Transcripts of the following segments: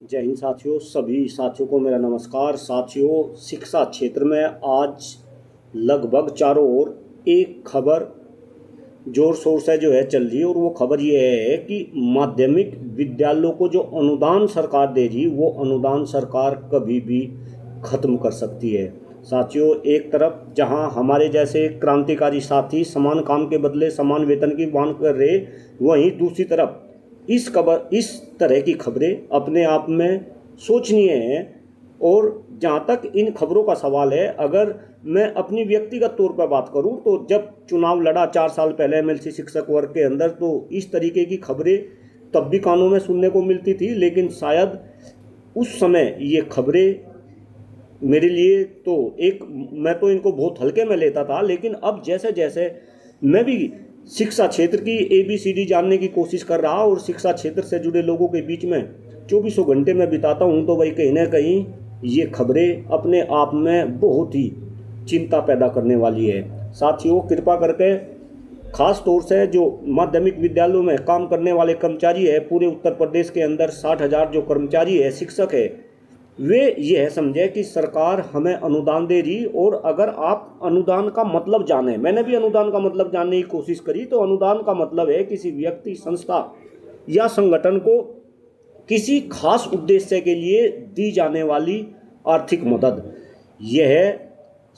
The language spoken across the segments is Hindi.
जय हिंद साथियों, सभी साथियों को मेरा नमस्कार। साथियों, शिक्षा क्षेत्र में आज लगभग चारों ओर एक खबर जोर शोर से जो है चल रही है, और वो खबर ये है कि माध्यमिक विद्यालयों को जो अनुदान सरकार दे रही, वो अनुदान सरकार कभी भी ख़त्म कर सकती है। साथियों, एक तरफ जहां हमारे जैसे क्रांतिकारी साथी समान काम के बदले समान वेतन की मांग कर रहे, वहीं दूसरी तरफ इस तरह की खबरें अपने आप में सोचनीय हैं। और जहाँ तक इन खबरों का सवाल है, अगर मैं अपनी व्यक्तिगत तौर पर बात करूं, तो जब चुनाव लड़ा 4 साल पहले एमएलसी शिक्षक वर्ग के अंदर, तो इस तरीके की खबरें तब भी कानों में सुनने को मिलती थी। लेकिन शायद उस समय ये खबरें मेरे लिए तो मैं तो इनको बहुत हल्के में लेता था। लेकिन अब जैसे जैसे मैं भी शिक्षा क्षेत्र की ABCD जानने की कोशिश कर रहा, और शिक्षा क्षेत्र से जुड़े लोगों के बीच में 24 घंटे में बिताता हूँ, तो वही कहीं ना कहीं ये खबरें अपने आप में बहुत ही चिंता पैदा करने वाली है। साथियों, कृपा करके खास तौर से जो माध्यमिक विद्यालयों में काम करने वाले कर्मचारी है, पूरे उत्तर प्रदेश के अंदर 60,000 जो कर्मचारी है, शिक्षक है, वे यह समझे कि सरकार हमें अनुदान दे रही। और अगर आप अनुदान का मतलब जाने, मैंने भी अनुदान का मतलब जानने की कोशिश करी, तो अनुदान का मतलब है किसी व्यक्ति, संस्था या संगठन को किसी खास उद्देश्य के लिए दी जाने वाली आर्थिक मदद। यह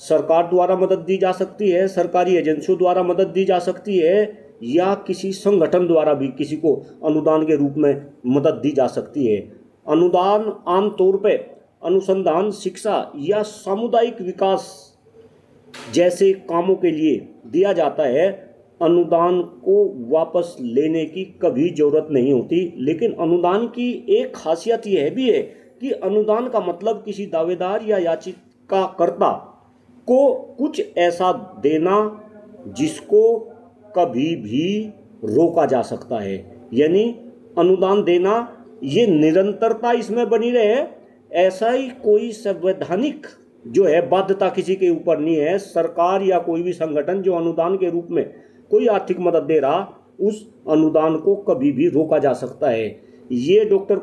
सरकार द्वारा मदद दी जा सकती है, सरकारी एजेंसियों द्वारा मदद दी जा सकती है, या किसी संगठन द्वारा भी किसी को अनुदान के रूप में मदद दी जा सकती है। अनुदान आमतौर पर अनुसंधान, शिक्षा या सामुदायिक विकास जैसे कामों के लिए दिया जाता है। अनुदान को वापस लेने की कभी ज़रूरत नहीं होती। लेकिन अनुदान की एक खासियत यह भी है कि अनुदान का मतलब किसी दावेदार या याचिकाकर्ता को कुछ ऐसा देना जिसको कभी भी रोका जा सकता है। यानी अनुदान देना, ये निरंतरता इसमें बनी रहे, ऐसा ही कोई संवैधानिक जो है बाध्यता किसी के ऊपर नहीं है। सरकार या कोई भी संगठन जो अनुदान के रूप में कोई आर्थिक मदद दे रहा, उस अनुदान को कभी भी रोका जा सकता है। ये डॉक्टर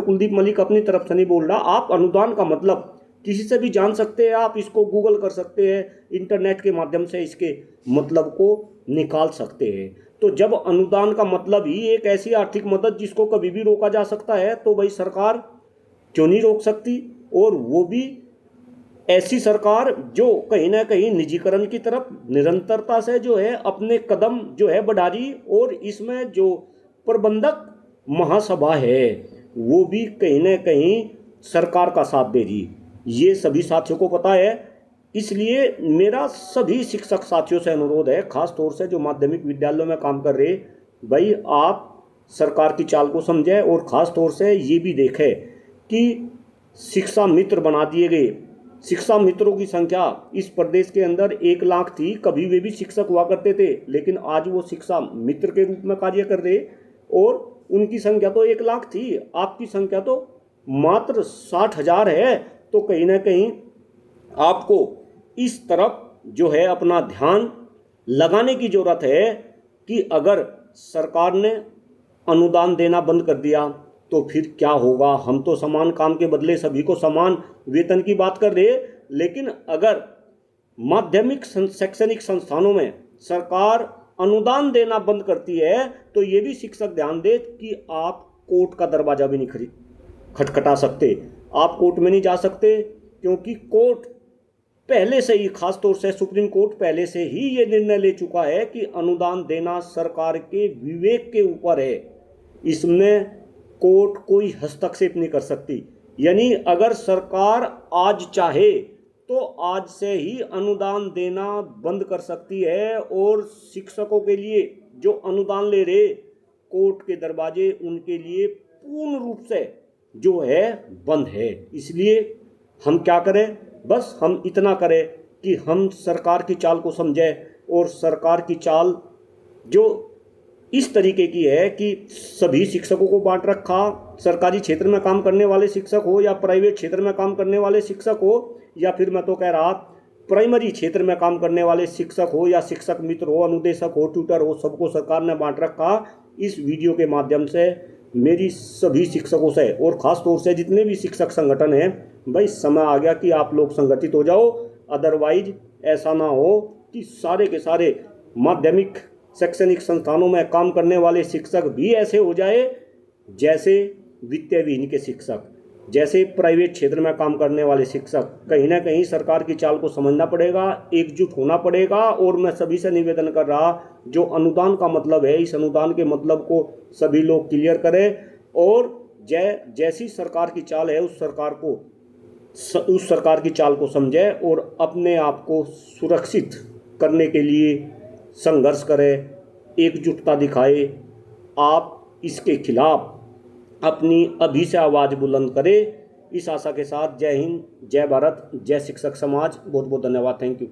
कुलदीप मलिक अपनी तरफ से नहीं बोल रहा। आप अनुदान का मतलब किसी से भी जान सकते हैं, आप इसको गूगल कर सकते हैं, इंटरनेट के माध्यम से इसके मतलब को निकाल सकते हैं। तो जब अनुदान का मतलब ही एक ऐसी आर्थिक मदद जिसको कभी भी रोका जा सकता है, तो भाई सरकार क्यों नहीं रोक सकती? और वो भी ऐसी सरकार जो कहीं ना कहीं निजीकरण की तरफ निरंतरता से जो है अपने कदम जो है बढ़ा रही, और इसमें जो प्रबंधक महासभा है वो भी कहीं ना कहीं सरकार का साथ दे रही। ये सभी साथियों को पता है। इसलिए मेरा सभी शिक्षक साथियों से अनुरोध है, खास तौर से जो माध्यमिक विद्यालयों में काम कर रहे, भाई आप सरकार की चाल को समझें, और ख़ास तौर से ये भी देखें कि शिक्षा मित्र बना दिए गए। शिक्षा मित्रों की संख्या इस प्रदेश के अंदर 1 लाख थी। कभी वे भी शिक्षक हुआ करते थे, लेकिन आज वो शिक्षा मित्र के रूप में कार्य कर रहे, और उनकी संख्या तो 1 लाख थी, आपकी संख्या तो मात्र 60,000 है। तो कहीं ना कहीं आपको इस तरफ जो है अपना ध्यान लगाने की ज़रूरत है कि अगर सरकार ने अनुदान देना बंद कर दिया तो फिर क्या होगा। हम तो समान काम के बदले सभी को समान वेतन की बात कर रहे, लेकिन अगर माध्यमिक शैक्षणिक संस्थानों में सरकार अनुदान देना बंद करती है, तो ये भी शिक्षक ध्यान दे कि आप कोर्ट का दरवाज़ा भी नहीं खटखटा सकते, आप कोर्ट में नहीं जा सकते, क्योंकि कोर्ट पहले से ही, खास तौर से सुप्रीम कोर्ट पहले से ही ये निर्णय ले चुका है कि अनुदान देना सरकार के विवेक के ऊपर है। इसमें कोर्ट कोई हस्तक्षेप नहीं कर सकती। यानी अगर सरकार आज चाहे तो आज से ही अनुदान देना बंद कर सकती है, और शिक्षकों के लिए जो अनुदान ले रहे, कोर्ट के दरवाजे उनके लिए पूर्ण रूप से जो है बंद है। इसलिए हम क्या करें? बस हम इतना करें कि हम सरकार की चाल को समझें, और सरकार की चाल जो इस तरीके की है कि सभी शिक्षकों को बांट रखा, सरकारी क्षेत्र में काम करने वाले शिक्षक हो या प्राइवेट क्षेत्र में काम करने वाले शिक्षक हो, या फिर मैं तो कह रहा प्राइमरी क्षेत्र में काम करने वाले शिक्षक हो या शिक्षक मित्र हो, अनुदेशक हो, ट्यूटर हो, सबको सरकार ने बांट रखा। इस वीडियो के माध्यम से मेरी सभी शिक्षकों से और ख़ास तौर से जितने भी शिक्षक संगठन हैं, भाई समय आ गया कि आप लोग संगठित हो जाओ। अदरवाइज ऐसा ना हो कि सारे के सारे माध्यमिक शैक्षणिक संस्थानों में काम करने वाले शिक्षक भी ऐसे हो जाए जैसे वित्तीय विहीन के शिक्षक, जैसे प्राइवेट क्षेत्र में काम करने वाले शिक्षक। कहीं ना कहीं सरकार की चाल को समझना पड़ेगा, एकजुट होना पड़ेगा। और मैं सभी से निवेदन कर रहा, जो अनुदान का मतलब है, इस अनुदान के मतलब को सभी लोग क्लियर करें और जैसी सरकार की चाल है उस सरकार की चाल को समझे और अपने आप को सुरक्षित करने के लिए संघर्ष करें, एकजुटता दिखाए। आप इसके खिलाफ अपनी अभी से आवाज़ बुलंद करें। इस आशा के साथ जय हिंद, जय भारत, जय शिक्षक समाज। बहुत बहुत धन्यवाद। Thank you.